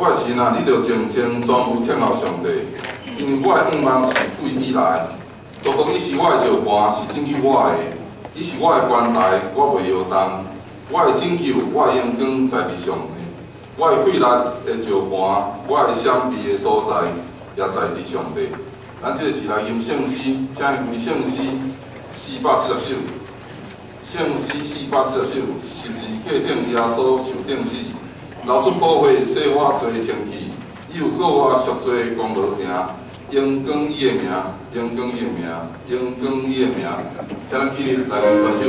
我的神啊，你着全全全有疼爱上帝，因为我的愿望是对你来。独独伊是我的石盘，是拯救我的；伊是我的关台，我袂摇动。我的拯救，我的阳光在伫上帝。我的气力的石盘，我的闪避的所在，也在伫上帝。咱这是来吟圣诗，请开圣诗470首。圣诗470首，12架顶耶稣受顶死，流出宝血洗我罪清气，伊有告我赎罪功劳正，荣光伊的名，荣光伊的名，荣光伊的名，请咱起立来领歌手。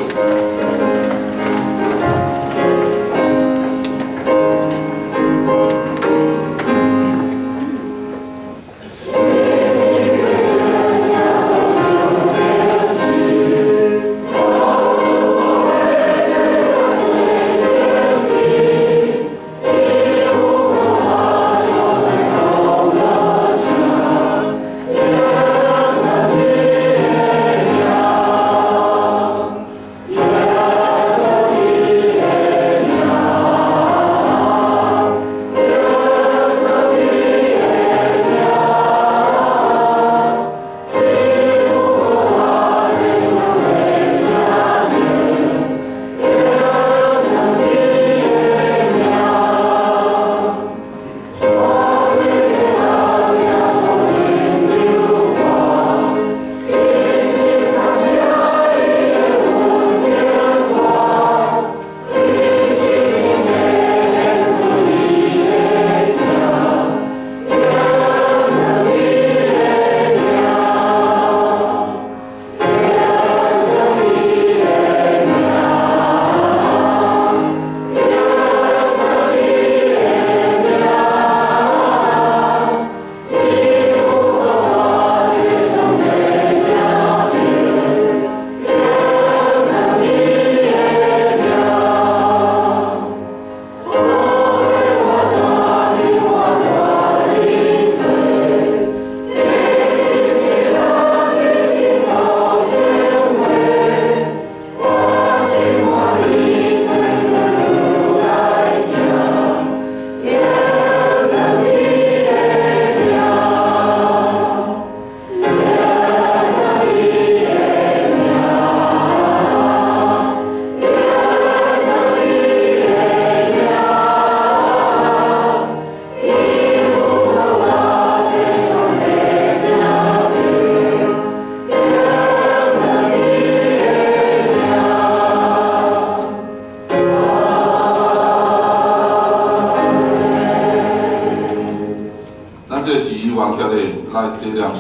来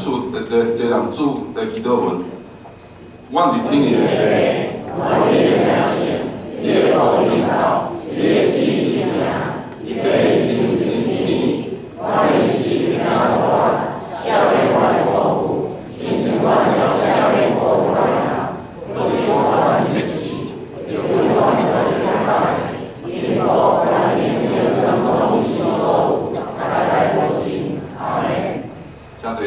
坐念主的祈祷文，阮伫天的，我你的表现，你的口引导，你的记忆下，你被精进你，我的心难忘，笑脸我的国度，心情我的笑脸国度啊，我的中华的自己，有我的勇敢，因我把你的人中吸收，大概过境，阿门。请坐。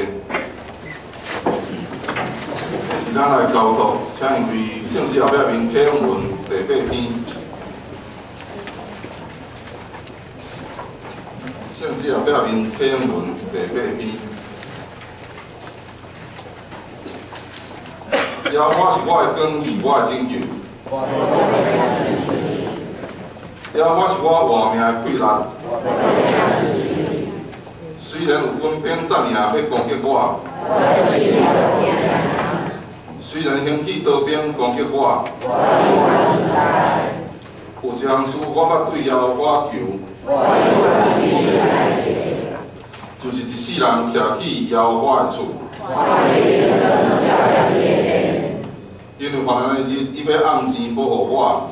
是咱来交托，请因为圣诗后壁面启用文第8篇。圣诗后壁面启用文第8篇。耶和华是我的光，是我的拯救。耶和华是我活命的气力。虽然有军兵占领要攻击我，虽然兴起刀兵攻击我，有一项事我捌对耶和华求，就是一世人徛起耶和华的厝。因为患难的日，伊要暗钱保护我，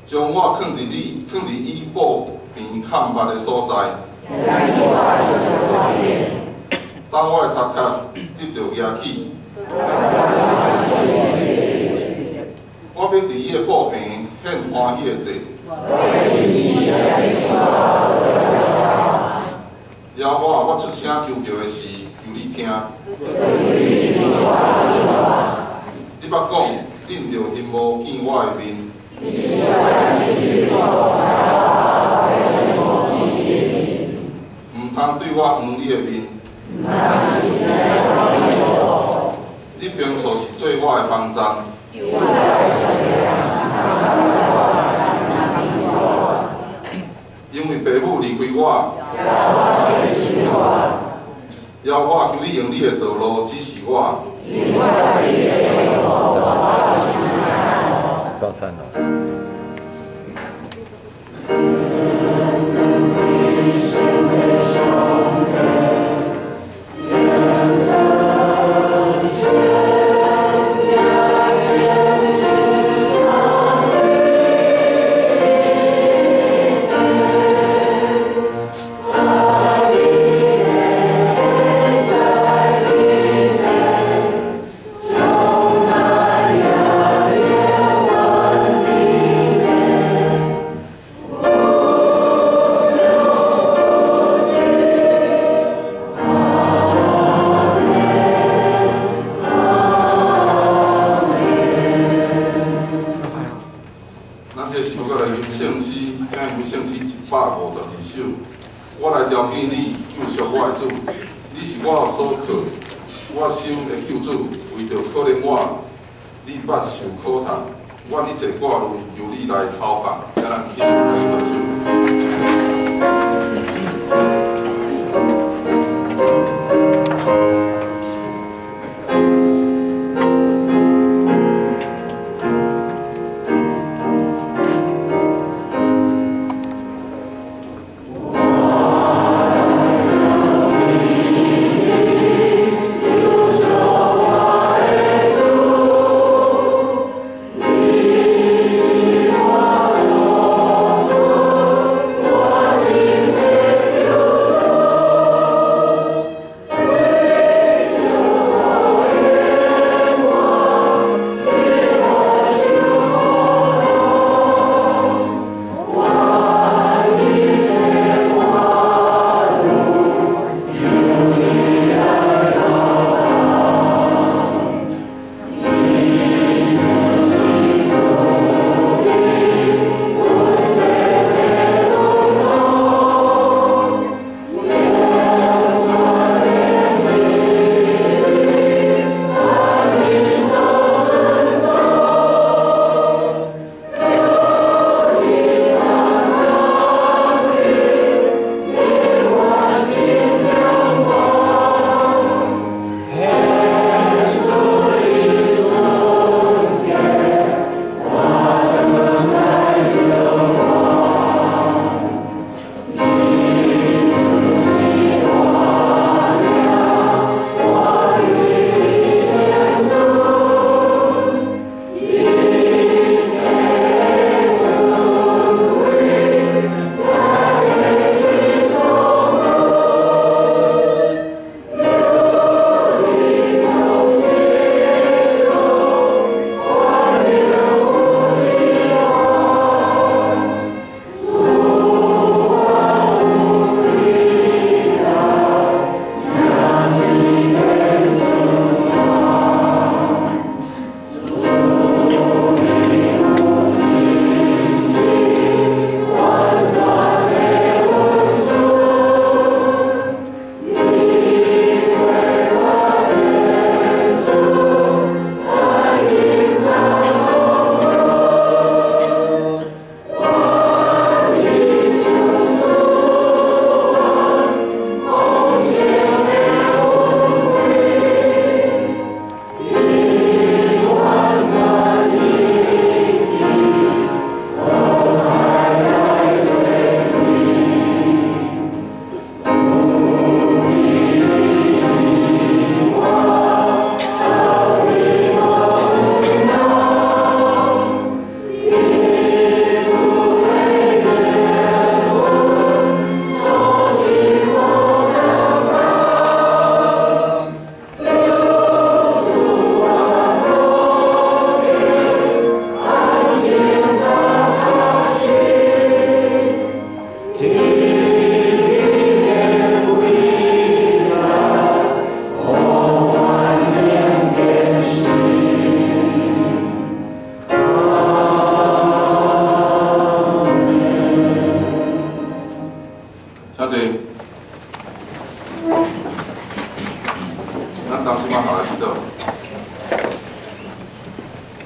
将我放伫伊宝边看捌的所在。当我的头壳得到压起，我要伫伊的宝边献欢喜的祭。耶和华，我出声求叫的是求你听。你捌讲，恁着阴谋见我的面。我黄你的面。你平素是做我的帮站。因为父母离开我，要我求你用你的道路指示我。高三了。我来调见你，救赎我的主，你是我所靠，我心的救主。为着可怜我，你捌受苦痛，我一切挂虑由你来操办。请咱敬来乐手。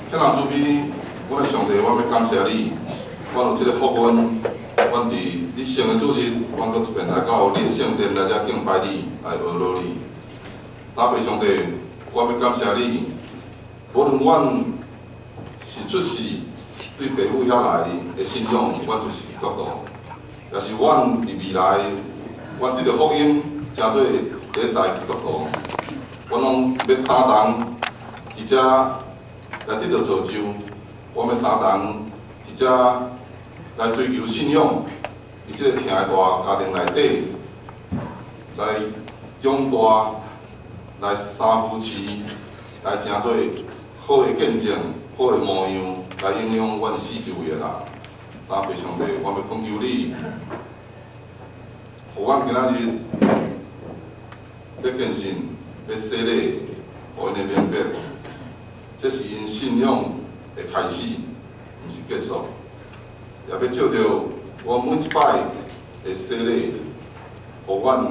天人主悲，阮的上帝，我要感谢你，阮有即个福分，阮伫你生的主日，阮搁一遍来到你的圣殿来遮敬拜你，来学罗你。大爸上帝，我要感谢你，无论阮是出世对爸母遐来的信仰，阮就是基督徒，也是阮伫未来，阮得到福音，成做第一代基督徒，阮拢要三同伫遮来得到造就，我们三同伫遮来追求信仰，伫即个疼的大家庭内底，来长大，来三夫妻，来成做好的见证、好的模样，来影响阮四周围的人。大爸上帝，我要恳求你，互阮今仔日要建信、要洗礼，互因的明白，这是因信仰的开始，毋是结束。也要照着我每一摆的洗礼，互阮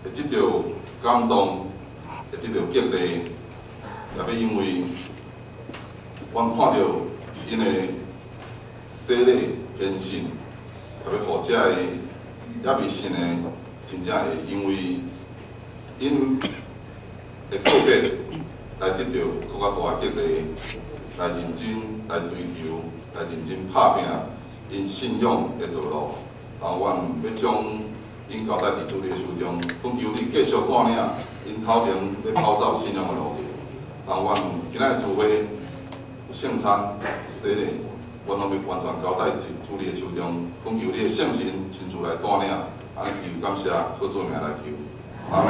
会得到感动，会得到激励，也要因为阮看到因的洗礼献信，也要互遮个也未信的，真正会因为因的告别来得到更较大的激励，来认真来追求，来认真拍拼。因信仰的道路，然后阮要将因交代伫主你的手中，恳求你继续带领因头前要跑走信仰的路程。然后阮今仔日聚会有圣餐、洗礼，阮拢要完全交代伫主你的手中，恳求你的圣神亲自来带领，安尼求感谢，靠主名来求，阿门。